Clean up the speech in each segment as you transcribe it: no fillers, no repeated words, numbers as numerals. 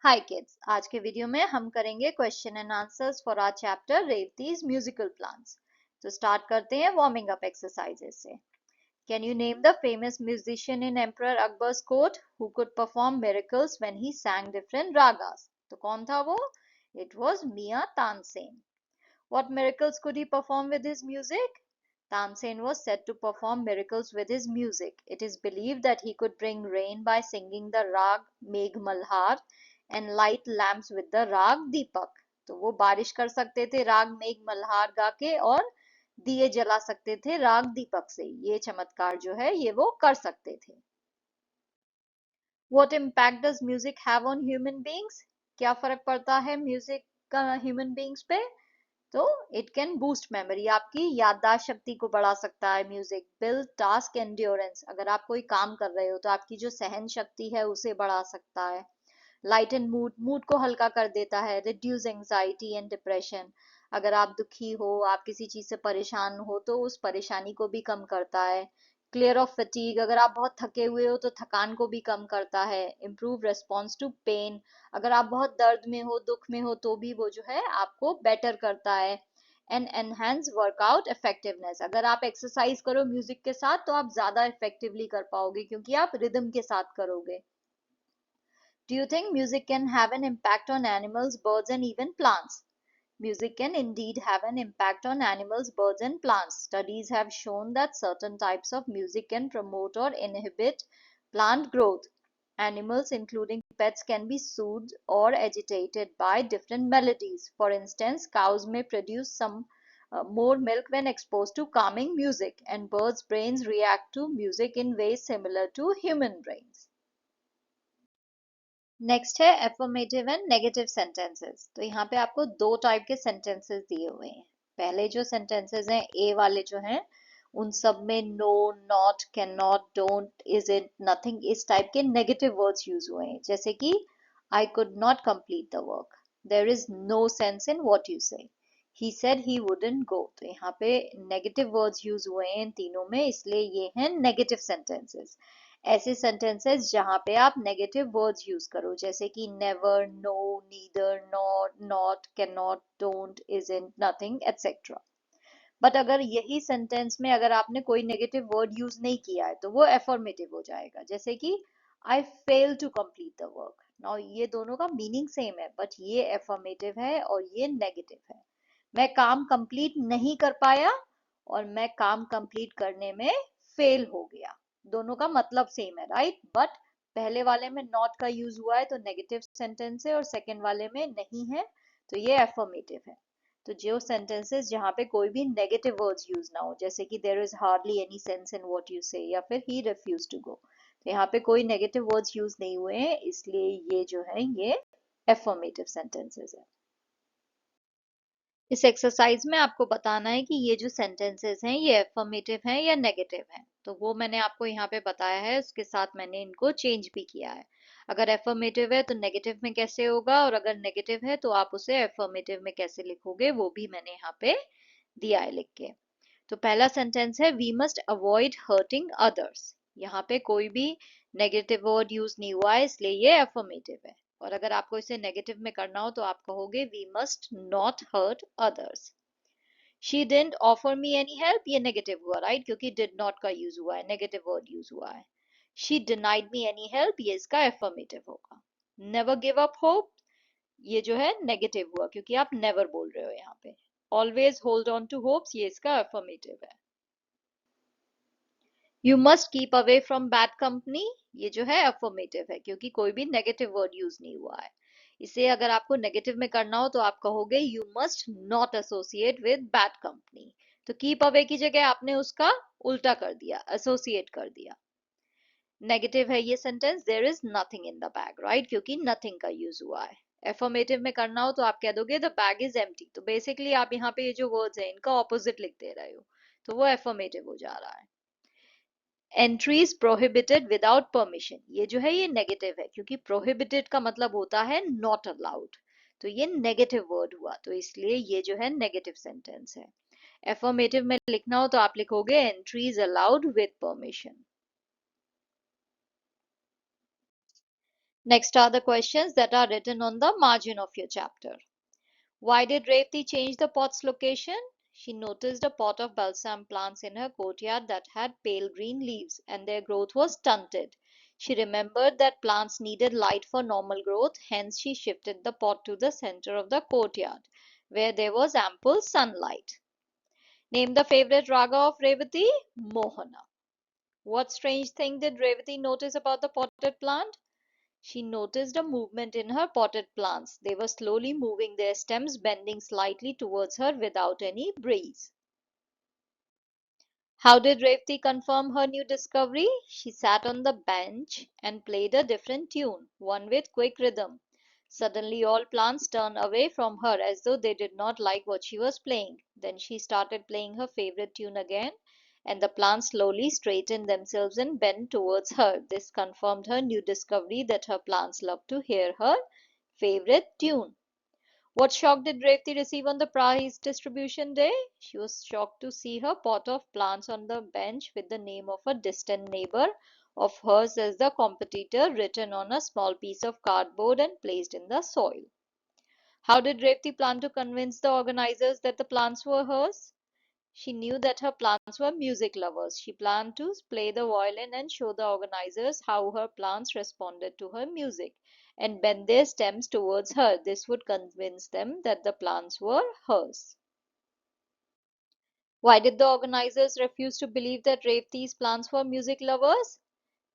हाय kids, आज के video में हम करेंगे question and answers for our chapter Revathi's musical plans. तो स्टार्ट करते हैं वार्मिंग अप एक्सरसाइजेस से। Can you name the famous musician in emperor Akbar's court who could perform miracles when he sang different ragas? तो कौन था वो? It was Miyan Tansen. What miracles could he perform with his music? Tansen was said to perform miracles with his music. It is believed that he could bring rain by singing the rag Megh Malhar and light lamps with the rag Deepak. तो वो बारिश कर सकते थे राग मेघ मल्हार गा के, और दिए जला सकते थे राग दीपक से। ये चमत्कार जो है ये वो कर सकते थे। What impact does music have on human beings? क्या फर्क पड़ता है म्यूजिक का ह्यूमन बींग्स पे? तो इट कैन बूस्ट मेमोरी, आपकी याददाश्त शक्ति को बढ़ा सकता है म्यूजिक। बिल्ड टास्क एंड्योरेंस, अगर आप कोई काम कर रहे हो तो आपकी जो सहन शक्ति है उसे बढ़ा सकता है। लाइटन मूड, मूड को हल्का कर देता है। रिड्यूस एंजाइटी एंड डिप्रेशन, अगर आप दुखी हो, आप किसी चीज से परेशान हो तो उस परेशानी को भी कम करता है। क्लियर ऑफ फटीग, अगर आप बहुत थके हुए हो तो थकान को भी कम करता है। इम्प्रूव रेस्पॉन्स टू पेन, अगर आप बहुत दर्द में हो, दुख में हो, तो भी वो जो है आपको बेटर करता है। एंड एनहेंस वर्कआउट इफेक्टिवनेस, अगर आप एक्सरसाइज करो म्यूजिक के साथ तो आप ज्यादा इफेक्टिवली कर पाओगे क्योंकि आप रिदम के साथ करोगे। Do you think music can have an impact on animals, birds, and even plants? Music can indeed have an impact on animals, birds, and plants. Studies have shown that certain types of music can promote or inhibit plant growth. Animals, including pets, can be soothed or agitated by different melodies. For instance, cows may produce some more milk when exposed to calming music, and birds' brains react to music in ways similar to human brains. Next है affirmative and negative sentences. तो यहाँ पे आपको दो type के sentences दिए हुए हैं। पहले जो सेंटेंसेस हैं ए वाले जो हैं उन सब में no, not, can not, don't, is it, nothing, इस टाइप के नेगेटिव वर्ड्स यूज हुए हैं। जैसे कि I could not complete the work, there is no sense in what you say, he said he wouldn't go. तो यहाँ पे negative words use हुए हैं इन तीनों में, इसलिए ये हैं नेगेटिव सेंटेंसेस। ऐसे सेंटेंसेस जहां पे आप नेगेटिव वर्ड्स यूज करो, जैसे कि never, no, neither, not, not, can not, don't, isn't, nothing, etcetera. But अगर यही सेंटेंस में अगर आपने कोई नेगेटिव वर्ड यूज नहीं किया है तो वो एफर्मेटिव हो जाएगा। जैसे कि I fail to complete the work. Now ये दोनों का मीनिंग सेम है, बट ये एफर्मेटिव है और ये नेगेटिव है। मैं काम कंप्लीट नहीं कर पाया और मैं काम कंप्लीट करने में फेल हो गया। दोनों का मतलब सेम है, राइट? बट पहले वाले में नॉट का यूज हुआ है तो नेगेटिव सेंटेंस है, और सेकंड वाले में नहीं है तो ये एफर्मेटिव है। तो जो सेंटेंसेस जहाँ पे कोई भी नेगेटिव वर्ड्स यूज ना हो, जैसे कि there is hardly any sense in what you say, या फिर ही रिफ्यूज टू गो, तो यहाँ पे कोई नेगेटिव वर्ड्स यूज नहीं हुए हैं, इसलिए ये जो है ये एफर्मेटिव सेंटेंसेस है। इस एक्सरसाइज में आपको बताना है कि ये जो सेंटेंसेस हैं ये एफर्मेटिव हैं या नेगेटिव हैं। तो वो मैंने आपको यहाँ पे बताया है, उसके साथ मैंने इनको चेंज भी किया है। अगर एफर्मेटिव है तो नेगेटिव में कैसे होगा, और अगर नेगेटिव है तो आप उसे एफर्मेटिव में कैसे लिखोगे, वो भी मैंने यहाँ पे दिया है लिख के। तो पहला सेंटेंस है we must avoid hurting others. यहाँ पे कोई भी नेगेटिव वर्ड यूज नहीं हुआ है, इसलिए ये एफर्मेटिव है। और अगर आपको इसे नेगेटिव में करना हो तो आप कहोगे we must not hurt others. She didn't offer me any help, ये नेगेटिव हुआ, राइट? क्योंकि डिड नॉट का यूज हुआ है, नेगेटिव वर्ड यूज हुआ है। She denied me any help, ये इसका एफर्मेटिव होगा। नेवर गिव अप होप, ये जो है नेगेटिव हुआ क्योंकि आप नेवर बोल रहे हो यहाँ पे। Always hold on to hopes, ये इसका एफर्मेटिव है। You must keep away from bad company, ये जो है अफर्मेटिव है क्योंकि कोई भी नेगेटिव वर्ड यूज नहीं हुआ है। इसे अगर आपको नेगेटिव में करना हो तो आप कहोगे you must not associate with bad company. तो कीप अवे की जगह आपने उसका उल्टा कर दिया, एसोसिएट कर दिया। नेगेटिव है ये sentence, there is nothing in the bag, right? क्योंकि नथिंग का यूज हुआ है। एफर्मेटिव में करना हो तो आप कह दोगे द बैग इज एम्प्टी। तो बेसिकली आप यहाँ पे ये जो वर्ड्स हैं इनका ऑपोजिट लिख दे रहे हो, तो वो एफर्मेटिव हो जा रहा है। एंट्रीज प्रोहिबिटेड विदाउट परमिशन, ये जो है ये नेगेटिव है क्योंकि प्रोहिबिटेड का मतलब होता है नॉट अलाउड। तो ये नेगेटिव वर्ड हुआ, तो इसलिए ये जो है नेगेटिव सेंटेंस है। एफर्मेटिव में लिखना हो तो आप लिखोगे entries allowed with permission. Next are the questions that are written on the margin of your chapter. Why did Revathi change the pot's location? She noticed a pot of balsam plants in her courtyard that had pale green leaves and their growth was stunted. She remembered that plants needed light for normal growth, hence she shifted the pot to the center of the courtyard where there was ample sunlight. Name the favorite raga of Revathi. Mohana. What strange thing did Revathi notice about the potted plant? She noticed a movement in her potted plants. They were slowly moving, their stems bending slightly towards her without any breeze. How did Revathi confirm her new discovery? She sat on the bench and played a different tune, one with quick rhythm. Suddenly all plants turned away from her as though they did not like what she was playing. Then she started playing her favorite tune again, and the plants slowly straightened themselves and bent towards her. This confirmed her new discovery that her plants loved to hear her favorite tune. What shock did Revathi receive on the prize distribution day? She was shocked to see her pot of plants on the bench with the name of a distant neighbor of hers as the competitor written on a small piece of cardboard and placed in the soil. How did Revathi plan to convince the organizers that the plants were hers? She knew that her plants were music lovers. She planned to play the violin and show the organizers how her plants responded to her music and bend their stems towards her. This would convince them that the plants were hers. Why did the organizers refuse to believe that Revathi's plants were music lovers?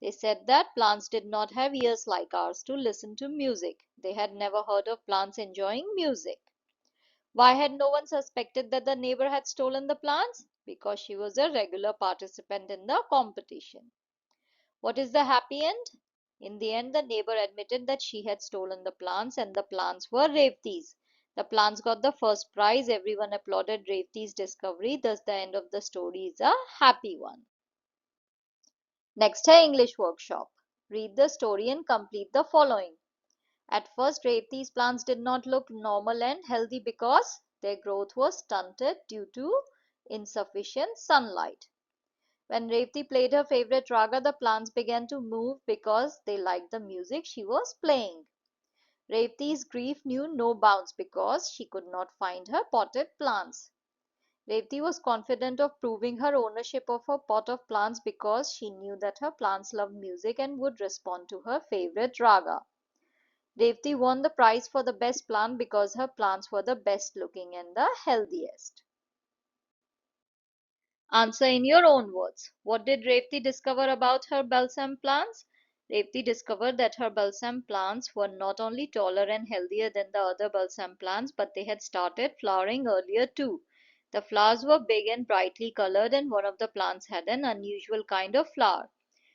They said that plants did not have ears like ours to listen to music. They had never heard of plants enjoying music. Why had no one suspected that the neighbor had stolen the plants? Because she was a regular participant in the competition. What is the happy end? In the end, the neighbor admitted that she had stolen the plants and the plants were Revathi's. The plants got the first prize. Everyone applauded Revathi's discovery. Thus, the end of the story is a happy one. Next, है English workshop. Read the story and complete the following. At first, Revathi's plants did not look normal and healthy because their growth was stunted due to insufficient sunlight. When Revathi played her favorite raga, the plants began to move because they liked the music she was playing. Revathi's grief knew no bounds because she could not find her potted plants. Revathi was confident of proving her ownership of her pot of plants because she knew that her plants loved music and would respond to her favorite raga. Revathi won the prize for the best plant because her plants were the best looking and the healthiest. Answer in your own words. What did Revathi discover about her balsam plants? Revathi discovered that her balsam plants were not only taller and healthier than the other balsam plants, but they had started flowering earlier too. The flowers were big and brightly colored, and one of the plants had an unusual kind of flower.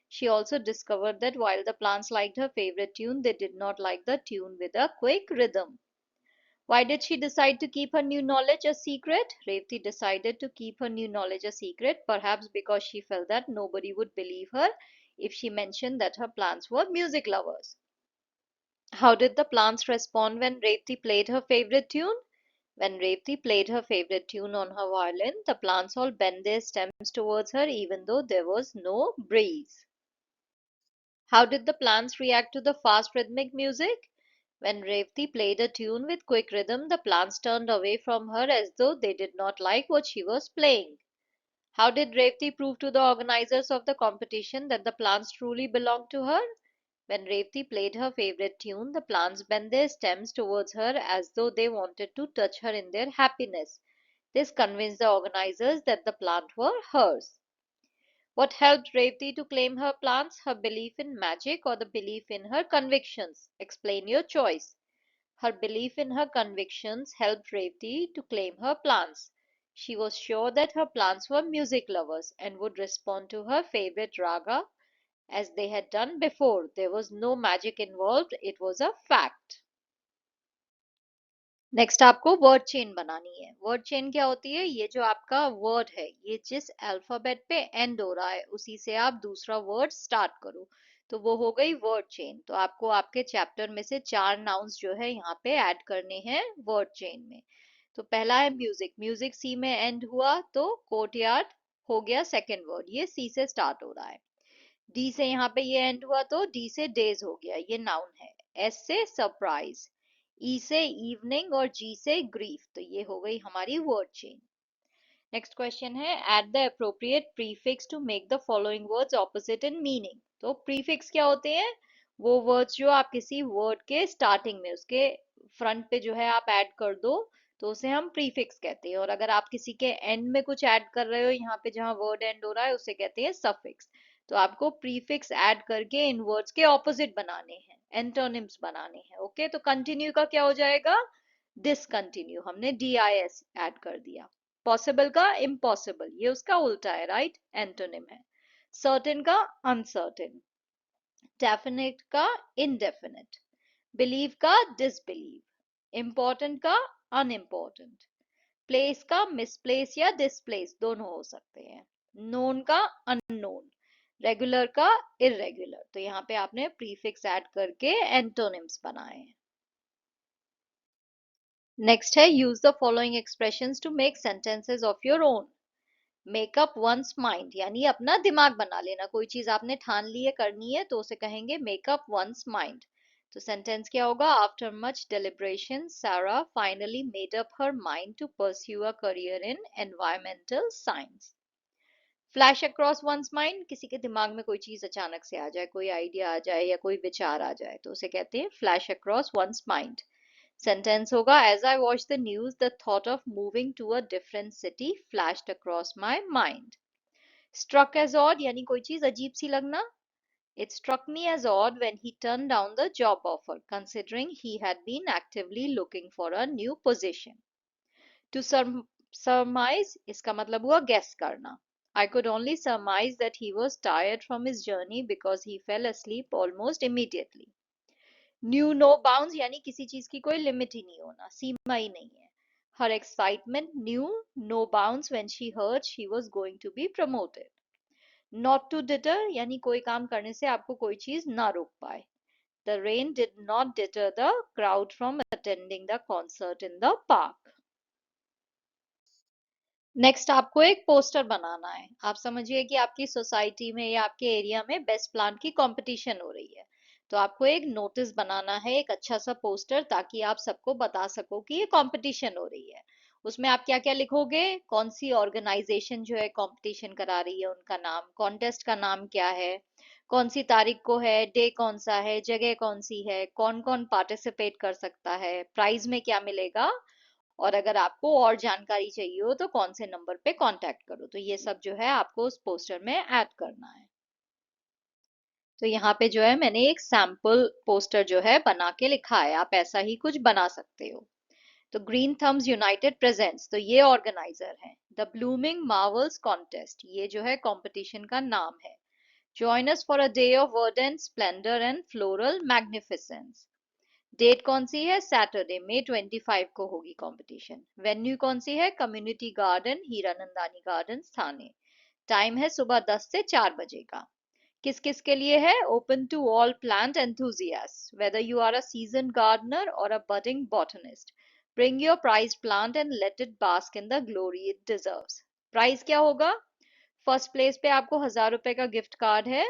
She also discovered that while the plants liked her favorite tune, they did not like the tune with a quick rhythm. Why did she decide to keep her new knowledge a secret? Revathi decided to keep her new knowledge a secret, perhaps because she felt that nobody would believe her if she mentioned that her plants were music lovers. How did the plants respond when Revathi played her favorite tune? When Revathi played her favorite tune on her violin, the plants all bent their stems towards her even though there was no breeze. How did the plants react to the fast rhythmic music? When Revathi played a tune with quick rhythm, the plants turned away from her as though they did not like what she was playing. How did Revathi prove to the organizers of the competition that the plants truly belonged to her? When Revathi played her favorite tune, the plants bent their stems towards her as though they wanted to touch her in their happiness. This convinced the organizers that the plants were hers. What helped Revathi to claim her plants? Her belief in magic or the belief in her convictions? Explain your choice. Her belief in her convictions helped Revathi to claim her plants. She was sure that her plants were music lovers and would respond to her favorite raga as they had done before. There was no magic involved, it was a fact. Next आपको word chain बनानी है. Word chain क्या होती है? ये जो आपका word है, ये जिस अल्फाबेट पे एंड हो रहा है उसी से आप दूसरा वर्ड स्टार्ट करो, तो वो हो गई वर्ड चेन. तो आपको आपके चैप्टर में से 4 नाउन्स जो है यहाँ पे ऐड करने हैं वर्ड चेन में. तो पहला है म्यूजिक. म्यूजिक सी में एंड हुआ तो कोर्टयार्ड हो गया सेकेंड वर्ड, ये सी से स्टार्ट हो रहा है. डी से यहाँ पे ये एंड हुआ तो डी से डेज हो गया, ये नाउन है। एस से सरप्राइज, ई से इवनिंग और जी से ग्रीफ, तो ये हो गई हमारी वर्ड चेन। नेक्स्ट क्वेश्चन है add the appropriate prefix to make the following words opposite in meaning. तो प्रीफिक्स क्या होते हैं? वो वर्ड्स जो आप किसी वर्ड के स्टार्टिंग में उसके फ्रंट पे जो है आप ऐड कर दो, तो उसे हम प्रीफिक्स कहते हैं। और अगर आप किसी के एंड में कुछ ऐड कर रहे हो, यहाँ पे जहाँ वर्ड एंड हो रहा है, उसे कहते हैं सफिक्स। तो आपको प्रीफिक्स ऐड करके इन वर्ड्स के ऑपोजिट बनाने हैं, एंटोनिम्स बनाने हैं। ओके, तो कंटिन्यू का क्या हो जाएगा? डिसकंटिन्यू, हमने DIS ऐड कर दिया। पॉसिबल का इम्पॉसिबल, ये उसका उल्टा है, राइट, एंटोनिम है। सर्टेन का अनसर्टेन, डेफिनेट का इनडेफिनेट, बिलीव का डिसबिलीव, इम्पोर्टेंट का अनइम्पोर्टेंट, प्लेस का मिसप्लेस या डिसप्लेस दोनों हो सकते हैं, नोन का अननोन, रेगुलर का इरेगुलर। तो यहाँ पे आपने प्रीफिक्स ऐड करके एंटोनिम्स बनाए हैं। नेक्स्ट है use the following expressions to make sentences of your own. Make up one's mind, यानी अपना दिमाग बना लेना। कोई चीज आपने ठान ली है करनी है तो उसे कहेंगे मेकअप वंस माइंड। तो सेंटेंस क्या होगा? After much deliberation Sarah finally made up her mind to pursue a career in environmental science. Flash across once mind, किसी के दिमाग में कोई चीज अचानक से आ जाए, कोई आइडिया आ जाए या कोई विचार आ जाए, तो उसे कहते हैं flash across once mind. Sentence होगा as I watch the news the thought of moving to a different city flashed across my mind. Struck as odd, यानी कोई चीज अजीब सी लगना। It struck me as odd when he turn down the job offer considering he had been actively looking for a new position. To surmise, इसका मतलब हुआ guess करना। I could only surmise that he was tired from his journey because he fell asleep almost immediately. Knew no bounds, यानी किसी चीज की कोई limit ही नहीं होना, सीमा ही नहीं है। हर excitement knew no bounds when she heard she was going to be promoted. Not to deter, यानी कोई काम करने से आपको कोई चीज ना रोक पाए। The rain did not deter the crowd from attending the concert in the park. Next आपको एक पोस्टर बनाना है। आप समझिए कि आपकी सोसाइटी में या आपके एरिया में बेस्ट प्लान की कंपटीशन हो रही है। तो आपको एक नोटिस बनाना है, एक अच्छा सा पोस्टर, ताकि आप सबको बता सको कि ये कंपटीशन हो रही है। उसमें आप क्या क्या लिखोगे? कौन सी ऑर्गेनाइजेशन जो है कंपटीशन करा रही है उनका नाम, कॉन्टेस्ट का नाम क्या है, कौन सी तारीख को है, डे कौन सा है, जगह कौन सी है, कौन कौन पार्टिसिपेट कर सकता है, प्राइज में क्या मिलेगा, और अगर आपको और जानकारी चाहिए हो तो कौन से नंबर पे कांटेक्ट करो। तो ये सब जो है आपको उस पोस्टर में ऐड करना है। तो यहाँ पे जो है मैंने एक सैम्पल पोस्टर जो है बना के लिखा है, आप ऐसा ही कुछ बना सकते हो। तो ग्रीन थम्स यूनाइटेड प्रेजेंट्स, तो ये ऑर्गेनाइजर है। द ब्लूमिंग मार्वल्स कॉन्टेस्ट, ये जो है कंपटीशन का नाम है। Join us for a day of verdant splendour and floral magnificence. Date कौन सी है? सैटरडे May 25 को होगी कंपटीशन। वेन्यू कौन सी है? कम्युनिटी गार्डन, हीरानंदानी गार्डन, थाने। टाइम है सुबह 10 से 4 बजे का। किस किस के लिए है? Open to all plant enthusiasts, whether you are a seasoned gardener or a budding botanist. Bring your prized plant and let it bask in the glory it deserves. Price क्या होगा? फर्स्ट प्लेस पे आपको 1,000 रुपए का gift card है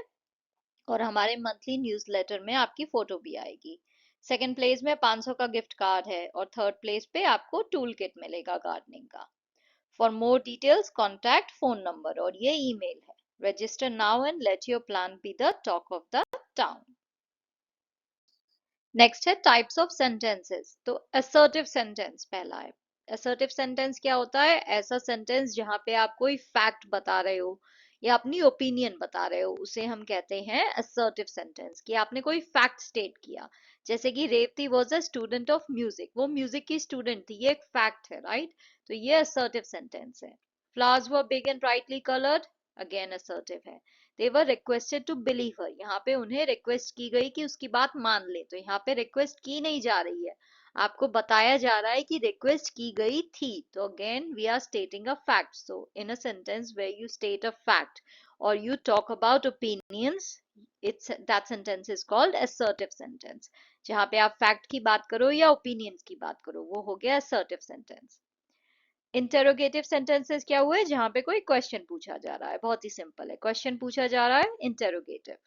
और हमारे monthly newsletter में आपकी फोटो भी आएगी। सेकंड प्लेस में 500 का गिफ्ट कार्ड है और थर्ड प्लेस पे आपको टूल किट मिलेगा गार्डनिंग का। For more details contact phone number, और ये ईमेल है। Register now and let your plan be the talk of the town. Next है टाइप्स ऑफ सेंटेंसेस। तो असर्टिव सेंटेंस पहला है। असर्टिव सेंटेंस क्या होता है? ऐसा सेंटेंस जहां पे आप कोई फैक्ट बता रहे हो या अपनी ओपिनियन बता रहे हो, उसे हम कहते हैं असर्टिव सेंटेंस। कि आपने कोई फैक्ट स्टेट किया, जैसे कि Revati was a student of music, वो म्यूजिक की स्टूडेंट थी, ये एक फैक्ट है, राइट। तो ये असर्टिव सेंटेंस है। Flowers were big and brightly coloured, again assertive है। They were requested to believe her, यहाँ पे उन्हें रिक्वेस्ट की गई कि उसकी बात मान ले। तो यहाँ पे रिक्वेस्ट की नहीं जा रही है, आपको बताया जा रहा है कि रिक्वेस्ट की गई थी। तो again we are stating a fact. So in a sentence where you state a fact और you talk about opinions, it's that sentence is called assertive sentence। जहां पे आप फैक्ट की बात करो या ओपिनियंस की बात करो, वो हो गया assertive sentence। इंटेरोगेटिव सेंटेंसेस क्या हुए? जहां पे कोई क्वेश्चन पूछा जा रहा है, बहुत ही सिंपल है, क्वेश्चन पूछा जा रहा है, इंटेरोगेटिव।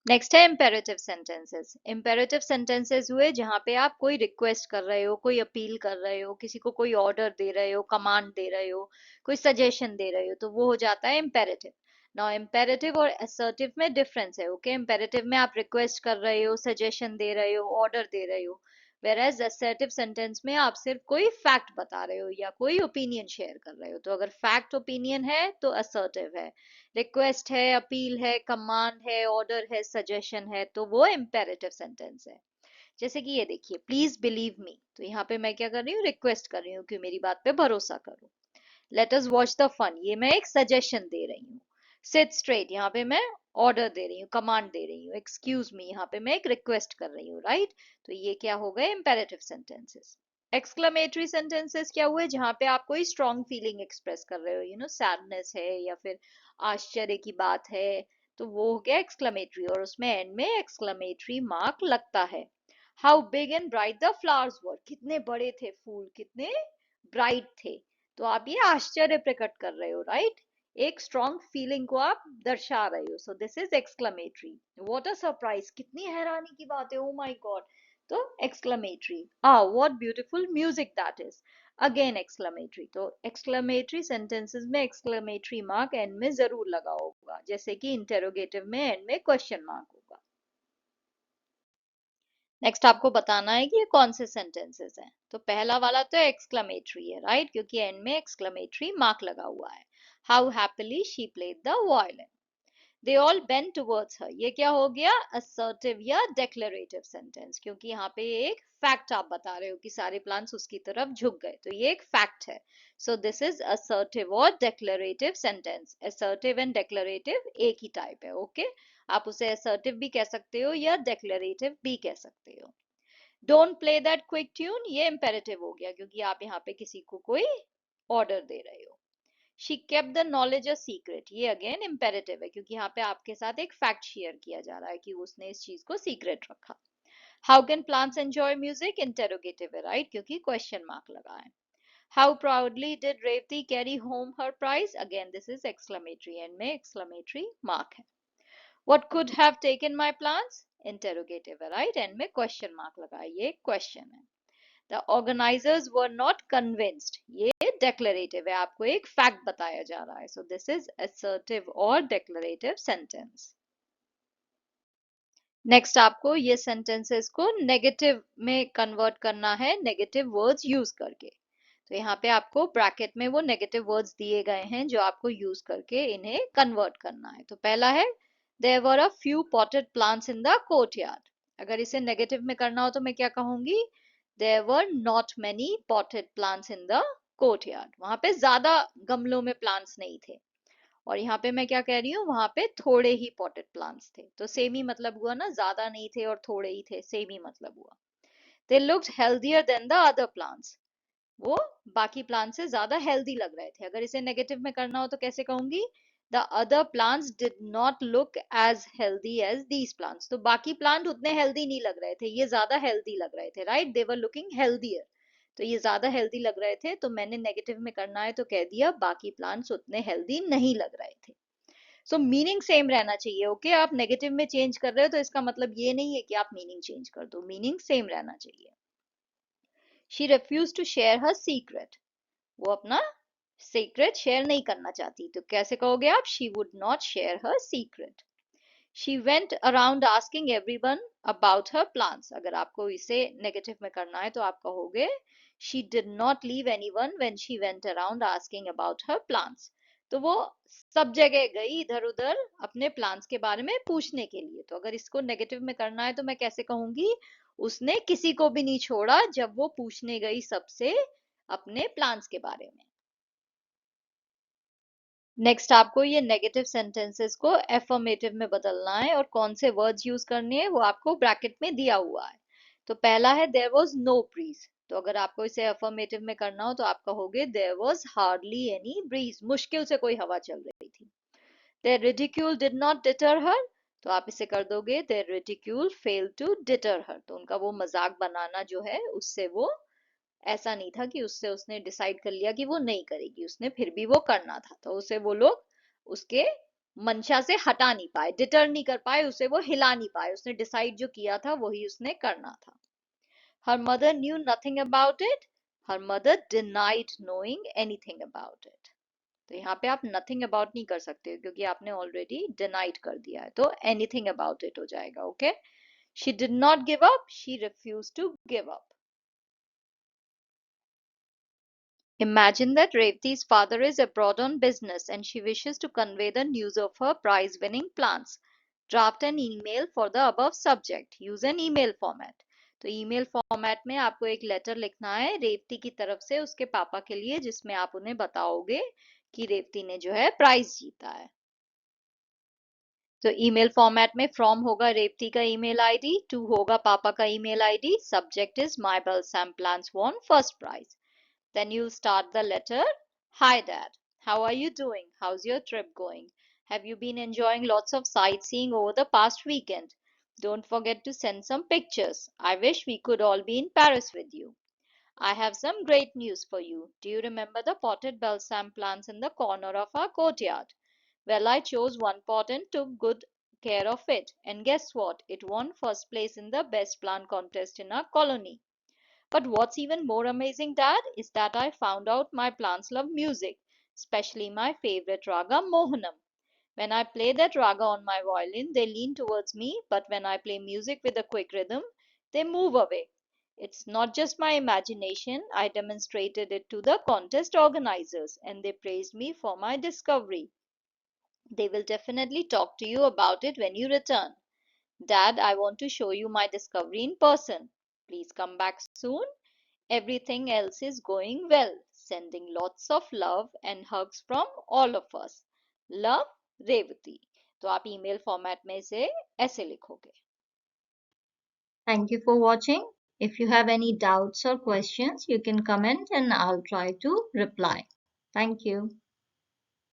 नेक्स्ट है इम्पेरेटिव सेंटेंसेस। इम्पेरेटिव सेंटेंसेस हुए जहां पे आप कोई रिक्वेस्ट कर रहे हो, कोई अपील कर रहे हो, किसी को कोई ऑर्डर दे रहे हो, कमांड दे रहे हो, कोई सजेशन दे रहे हो, तो वो हो जाता है इम्पेरेटिव। नाउ इम्पेरेटिव और असर्टिव में डिफरेंस है, ओके? इम्पेरेटिव में आप रिक्वेस्ट कर रहे हो, सजेशन दे रहे हो, ऑर्डर दे रहे हो, वेरएज असर्टिव सेंटेंस में आप सिर्फ कोई फैक्ट बता रहे हो या कोई ओपिनियन शेयर कर रहे हो। तो अगर फैक्ट ओपिनियन है तो असर्टिव है, रिक्वेस्ट है, अपील है, कमांड है, ऑर्डर है, सजेशन है, तो वो इम्पेरेटिव सेंटेंस है। जैसे कि ये देखिए, प्लीज बिलीव मी, तो यहाँ पे मैं क्या कर रही हूँ? रिक्वेस्ट कर रही हूँ कि मेरी बात पे भरोसा करो। Let us watch the fun, ये मैं एक सजेशन दे रही हूँ। सिट स्ट्रेट, यहाँ पे मैं ऑर्डर दे रही हूँ, कमांड दे रही हूँ। एक्सक्यूज मी, यहाँ पे मैं एक रिक्वेस्ट कर रही हूँ, राइट? तो ये क्या हो गए? Imperative sentences. एक्सक्लेमेटरी सेंटेंसेस क्या हुए? जहां पे आप कोई स्ट्रॉन्ग फीलिंग एक्सप्रेस कर रहे हो, यू नो, सैडनेस है या फिर आश्चर्य की बात है, तो वो हो गया एक्सक्लेमेटरी, और उसमें एंड में एक्सक्लेमेटरी मार्क लगता है। How big and bright the flowers were, कितने बड़े थे फूल, कितने ब्राइट थे, तो आप ये आश्चर्य प्रकट कर रहे हो, राइट? एक स्ट्रॉन्ग फीलिंग को आप दर्शा रहे हो, so this is exclamatory. What a surprise, कितनी हैरानी की बात है, ओ माय गॉड, तो exclamatory. What beautiful music that is, again exclamatory. तो एक्सक्लेमेटरी सेंटेंसेस में एक्सक्लेमेटरी मार्क एंड में जरूर लगा होगा, जैसे कि इंटेरोगेटिव में एंड में क्वेश्चन मार्क होगा। नेक्स्ट आपको बताना है कि ये कौन से सेंटेंसेस हैं। तो पहला वाला तो एक्सक्लेमेटरी है, राइट? क्योंकि एंड में एक्सक्लेमेटरी मार्क लगा हुआ है। How happily she played the violin, they all bend towards हर, ये क्या हो गया? असर्टिव या डेक्लेरेटिव सेंटेंस, क्योंकि यहाँ पे एक फैक्ट आप बता रहे हो कि सारे प्लान्स उसकी तरफ झुक गए, तो ये एक फैक्ट है। सो दिस इज असर्टिव और declarative sentence. Assertive and declarative एक ही टाइप है, ओके? आप उसे असर्टिव भी कह सकते हो या डेक्लेरेटिव भी कह सकते हो। Don't play that quick tune, ये इंपेरेटिव हो गया, क्योंकि आप यहाँ पे किसी को कोई ऑर्डर दे रहे हो। She kept the knowledge a secret, ये अगेन इंपेरेटिव है, क्योंकि यहाँ पे आपके साथ एक फैक्ट शेयर किया जा रहा है कि उसने इस चीज को सीक्रेट रखा। How can plants enjoy music, interrogative है, राइट? क्योंकि क्वेश्चन मार्क लगा है। How proudly did Revati carry home her prize, again this is exclamatory, end में एक्सक्लेमेटरी मार्क है। What could have taken my plants, interrogative है, right? End में question mark लगा है, ये क्वेश्चन है। The organizers were not convinced, ये declarative है, आपको एक fact बताया जा रहा है, so this is assertive और declarative sentence। नेक्स्ट आपको ये सेंटेंसेस को नेगेटिव में कन्वर्ट करना है, नेगेटिव वर्ड्स यूज करके। तो यहाँ पे आपको ब्रैकेट में वो नेगेटिव वर्ड्स दिए गए हैं जो आपको यूज करके इन्हें कन्वर्ट करना है। तो पहला है, there were a few potted plants in the courtyard. अगर इसे नेगेटिव में करना हो तो मैं क्या कहूंगी? There were not many potted plants in the courtyard, वहां पे ज्यादा गमलों में प्लांट्स नहीं थे। और यहाँ पे मैं क्या कह रही हूँ? वहां पे थोड़े ही पॉटेड प्लांट्स थे, तो सेम ही मतलब हुआ ना, ज्यादा नहीं थे और थोड़े ही थे, सेम ही मतलब हुआ। They looked healthier then the other plants, वो बाकी प्लांट से ज्यादा हेल्दी लग रहे थे। अगर इसे नेगेटिव में करना हो तो कैसे कहूंगी? The other plants did not look as healthy as these plants, तो बाकी प्लांट उतने हेल्दी नहीं लग रहे थे, ये ज्यादा हेल्दी लग रहे थे, right? They were looking healthier, तो ये ज्यादा हेल्दी लग रहे थे, तो मैंने नेगेटिव में करना है तो कह दिया बाकी प्लांट्स उतने हेल्दी नहीं लग रहे थे। सो मीनिंग सेम रहना चाहिए, ओके? आप नेगेटिव में चेंज कर रहे हो तो इसका मतलब ये नहीं है कि आप मीनिंग चेंज कर दो, मीनिंग सेम रहना चाहिए। She refuse to share her secret, वो अपना सीक्रेट शेयर नहीं करना चाहती, तो कैसे कहोगे आप? She would not share her secret. She went around asking everyone about her plans, अगर आपको इसे नेगेटिव में करना है तो आप कहोगे she did not leave anyone when she went around asking about her plans, तो वो सब जगह गई इधर उधर अपने प्लान्स के बारे में पूछने के लिए। तो अगर इसको नेगेटिव में करना है तो मैं कैसे कहूंगी? उसने किसी को भी नहीं छोड़ा जब वो पूछने गई सबसे अपने प्लान्स के बारे में। नेक्स्ट आपको ये नेगेटिव सेंटेंसेस को एफर्मेटिव में बदलना है, और कौन से वर्ड्स यूज करने हैं वो आपको ब्रैकेट में दिया हुआ है। तो पहला है, देयर वाज नो ब्रीज, तो अगर आपको इसे अफर्मेटिव में करना हो तो आप कहोगे there was hardly any breeze, मुश्किल से कोई हवा चल रही थी। Their ridicule did not deter her, तो आप इसे कर दोगे their ridicule failed to deter her, तो उनका वो मजाक बनाना जो है उससे वो ऐसा नहीं था कि उससे उसने डिसाइड कर लिया कि वो नहीं करेगी, उसने फिर भी वो करना था, तो उसे वो लोग उसके मंशा से हटा नहीं पाए, डिटर नहीं कर पाए, उसे वो हिला नहीं पाए, उसने डिसाइड जो किया था वही उसने करना था। Her mother knew nothing about it. Her mother denied knowing anything about it. तो यहाँ पे आप nothing about नहीं कर सकते क्योंकि आपने already denied कर दिया है, तो anything about it हो जाएगा. Okay, she did not give up, she refused to give up. Imagine that Revati's father is abroad on business and she wishes to convey the news of her prize winning plans. Draft an email for the above subject. Use an email format. तो email format में आपको एक letter लिखना है रेवती की तरफ से उसके पापा के लिए, जिसमें आप उन्हें बताओगे कि रेवती ने जो है प्राइज जीता है। तो ईमेल फॉर्मेट में फ्रॉम होगा रेवती का ईमेल आईडी, टू होगा पापा का email ID, subject is my balsam plans won first prize. Then you'll start the letter. Hi Dad, how are you doing? How's your trip going? Have you been enjoying lots of sightseeing over the past weekend? Don't forget to send some pictures. I wish we could all be in Paris with you. I have some great news for you. Do you remember the potted balsam plants in the corner of our courtyard? Well, I chose one pot and took good care of it. And guess what? It won first place in the best plant contest in our colony. But what's even more amazing, Dad, is that I found out my plants love music, especially my favorite raga Mohanam. When I play that raga on my violin, they lean towards me, but when I play music with a quick rhythm, they move away. It's not just my imagination, I demonstrated it to the contest organizers, and they praised me for my discovery. They will definitely talk to you about it when you return. Dad, I want to show you my discovery in person. Please come back soon. Everything else is going well. Sending lots of love and hugs from all of us. Love, Revati. तो आप email format में इसे ऐसे लिखोगे। Thank you for watching. If you have any doubts or questions, you can comment and I'll try to reply. Thank you.